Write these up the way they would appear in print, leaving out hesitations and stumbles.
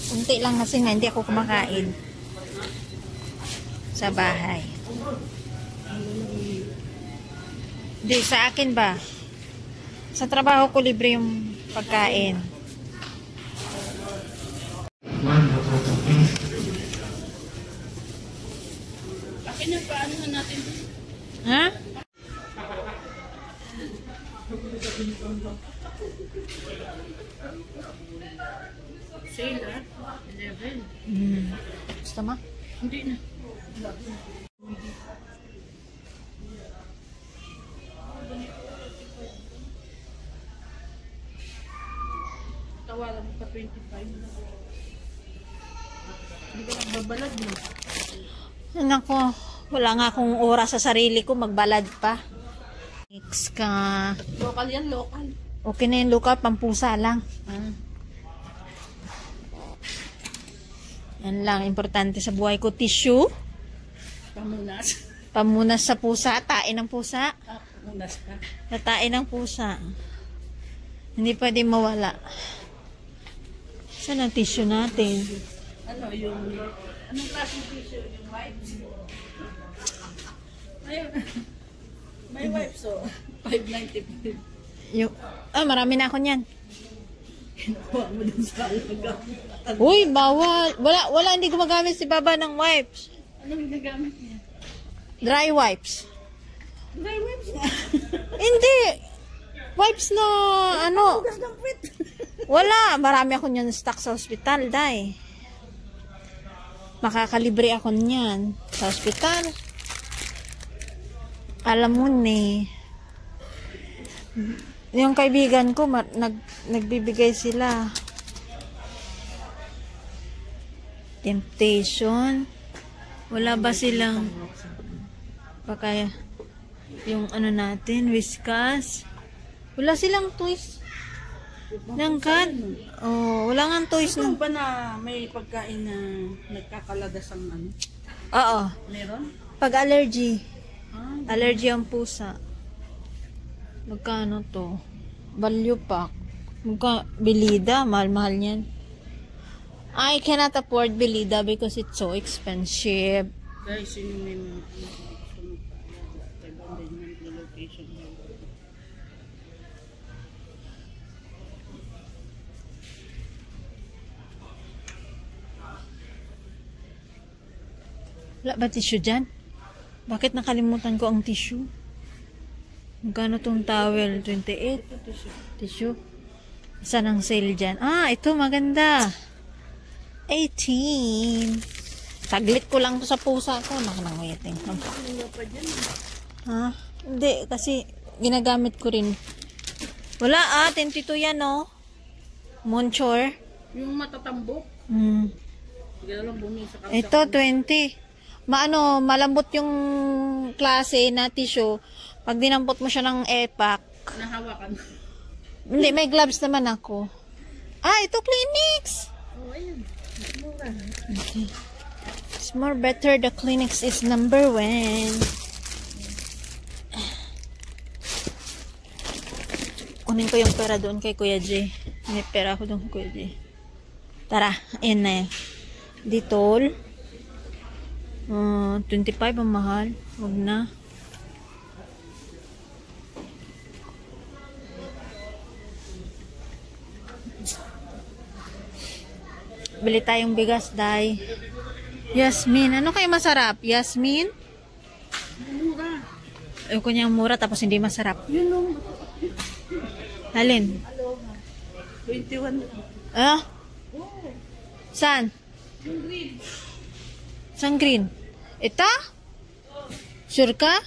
Unti lang kasi na hindi ako kumakain sa bahay. Hindi, sa akin ba? Sa trabaho ko libre yung pagkain. Akin na paano na natin? Ha? Sale, 11. Gusto mo? Hindi na. Tawaran mo pa 25. Hindi ka nagbabalad mo. Nako, wala nga akong oras sa sarili ko, magbalad pa. Next ka. Local yan, local. Okay na yung local, pampusa lang. Yan lang, importante sa buhay ko. Tissue. Pamunas. Pamunas sa pusa, tain ng pusa. Pamunas ka. Tatain ng pusa. Hindi pwede mawala. Saan ang tissue natin? Ano yung... Anong klaseng tissue? Yung wipes? May wipes, so 5.95. Yung, marami na ako niyan. Kinuha mo dun sa alaga. Uy, bawal. Wala, hindi gumagamit si Baba ng wipes. Anong gagamit niya? Dry wipes. Dry wipes nga. Hindi. Wipes na, ano. Hugas ng pit. Wala. Marami ako niyan stock sa hospital, day. Makakalibre ako niyan sa hospital. Alam mo ni. Yung kaibigan ko, nagbibigay sila. Temptation. Wala ba silang baka yung ano natin, Whiskas? Wala silang toys. Langkat. Oh, wala nga toys Ito na. ba na may pagkain na nagkakaladas ang ano? Oo. Meron? Pag allergy. Ah, Allergy ang pusa. Magkano to? Value pack. Belida. Mahal-mahal yan. I cannot afford Belida because it's so expensive. guys, yun yung may mga gusto mo pa. Abandonment location. Wala ba tissue dyan? Bakit nakalimutan ko ang tissue? Magkano tong towel? 28? Tissue? Isa ng sale dyan. Ah, ito maganda. 18. Saglit ko lang to sa pusa ko. Nakanangiting. Ha? Hindi, kasi ginagamit ko rin. Wala 22 yan, no? Monchor. Yung matatambok. Sige na lang bumili sa kalsa. Ito, 20. Malambot yung klase na tissue. Pag dinampot mo siya ng epak. Nahawakan. Hindi, may gloves naman ako. Ito, Clinics. Oh, ayun. Mura. Okay. It's more better. The Clinics is number 1. Kunin ko yung pera doon kay Kuya J. May pera ako doon kay Kuya J. Tara, ayan na yan. Ditol. 25 ang mahal. Huwag na. Bili tayong bigas, day. Yasmin. Ano kayo masarap? Yasmin? Mura. Ayoko niyang mura tapos hindi masarap. Yun o. Halin? 21. Ah? Saan? Yung green. Saan green? Ito? Sure ka?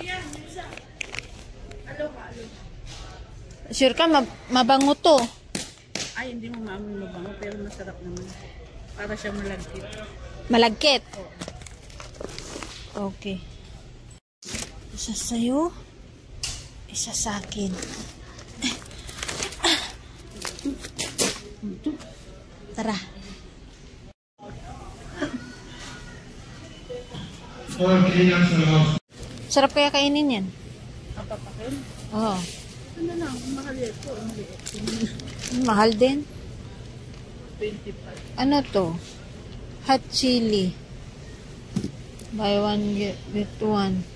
Yan, isa. Alo ka. Sure ka? Mabango to. Ay, hindi mo maamoy mabango, pero masarap naman. Para siya malagkit. Malagkit? Okay. Isa sa'yo. Isa sa akin. Tara. Sarap kaya kainin yan? Papakin? Oo. Ano lang, mahal ito. Mahal din. 25. Ano to? Hot chili. Buy one, get one.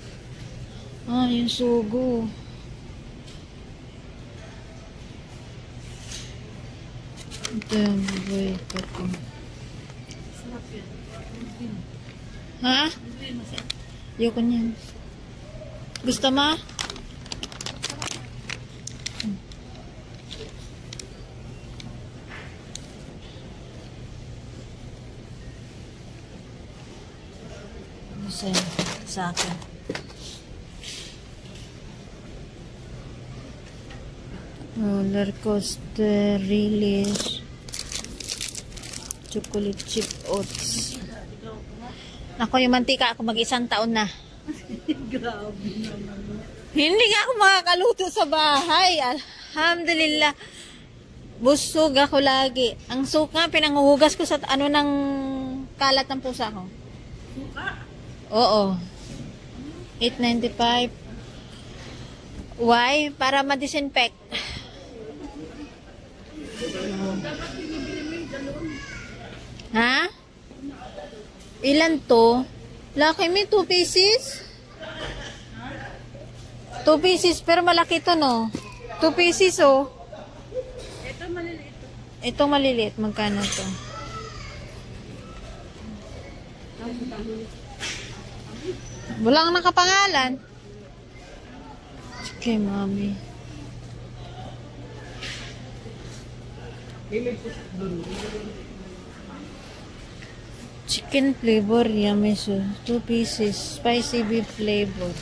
Ah, yung sugo. Ito yung buboy ko to. Sarap yan. Ha? Hindi, masarap. Ayoko niyan. Gusto mo? Sa akin. Roller coaster release. Chocolate chip oats. Ako yung mantika ako mag-isang taon na. Grabe naman. Hindi nga ako makakaluto sa bahay. Alhamdulillah. Busog ako lagi. Ang suka, pinanguhugas ko sa ano ng kalat ng pusa ko. Suka? Oo. 8.95. Why? Para ma-disinfect. Dapat binibili mo yung galon. Ha? Ilan to? Laki may 2 pieces? 2 pieces, pero malaki to, no? 2 pieces, oh. Ito maliliit. Ito maliliit. Magkano to? Walang nakapangalan. Okay, mami. Chicken flavor, yummy so 2 pieces, spicy beef flavor.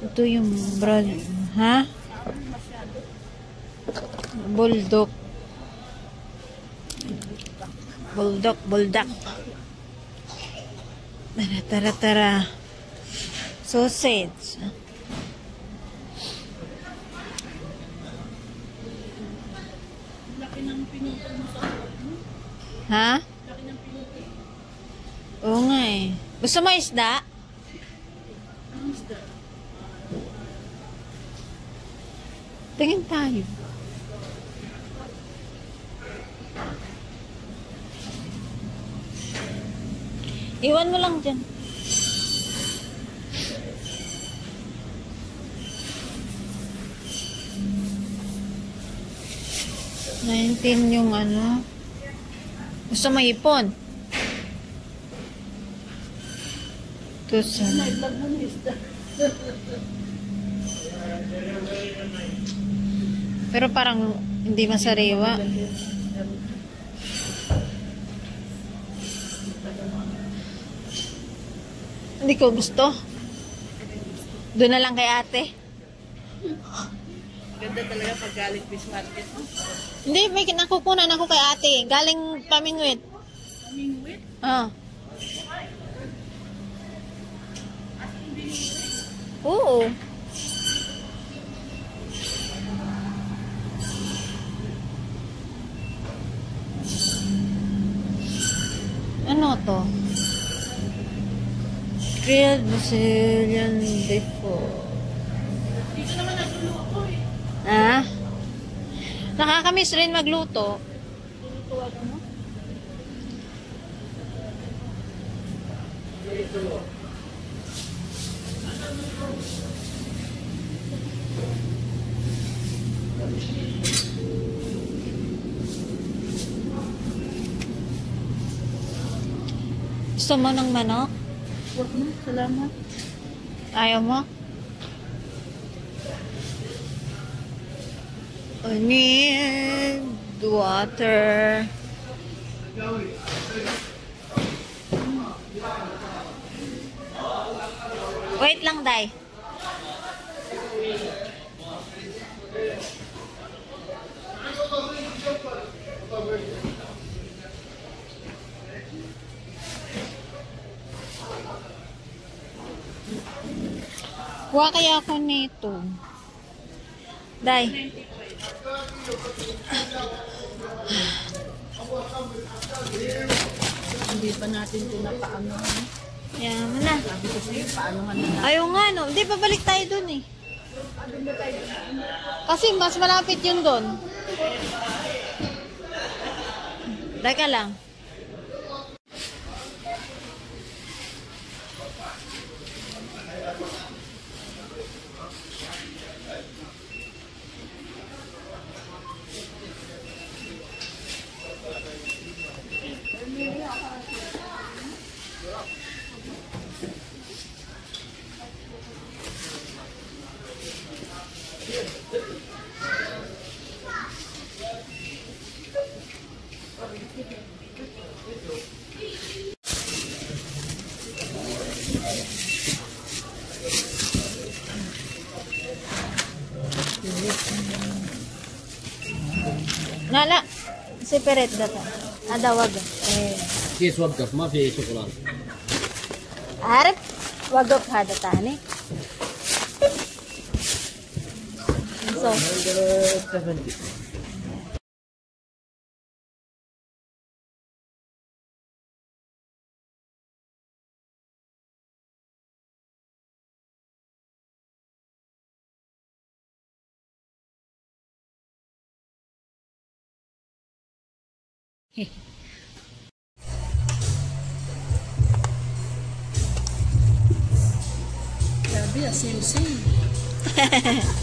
Ito yung brown, ha? Bulldog. Bulldog. Tara. Sausage. Laki ng pinuto mo sa Ha? laki ng pinuto. Oo nga eh. Gusto mo isda? Ang isda. Tingin tayo. Iwan mo lang dyan. $19 yung ano. Gusto mo ipon? Ito sa... Nailag mo ng isda. Pero parang hindi masariwa. Hindi ko gusto. Doon na lang kay ate. Ganda talaga pag galing fish market. Hindi, may nakukunan ako kay ate. Galing Pamingwit. Amingwit? Ah. Oo. Ano to? Grilled Brazilian beef. Dito naman nagluluto eh. Ah? Nakakamiss rin magluto. Lulutuan mo? Gusto mo ng manok? Huwag na, salamat. Ayaw mo? I need water. Wait lang, Day. Kuha kaya ako nito. Day. Hindi pa natin ito napaano. Yan mo na. Sabi ko sa'yo, paano ka na. Ayaw nga, no. Hindi, babalik tayo dun eh. Kasi mas malapit yun doon. Teka lang. Nala, separate data. Adawag. كيس وقف ما في شوكولاته. عارف وقف هذا تاني. So, 170. Sabi, same-same.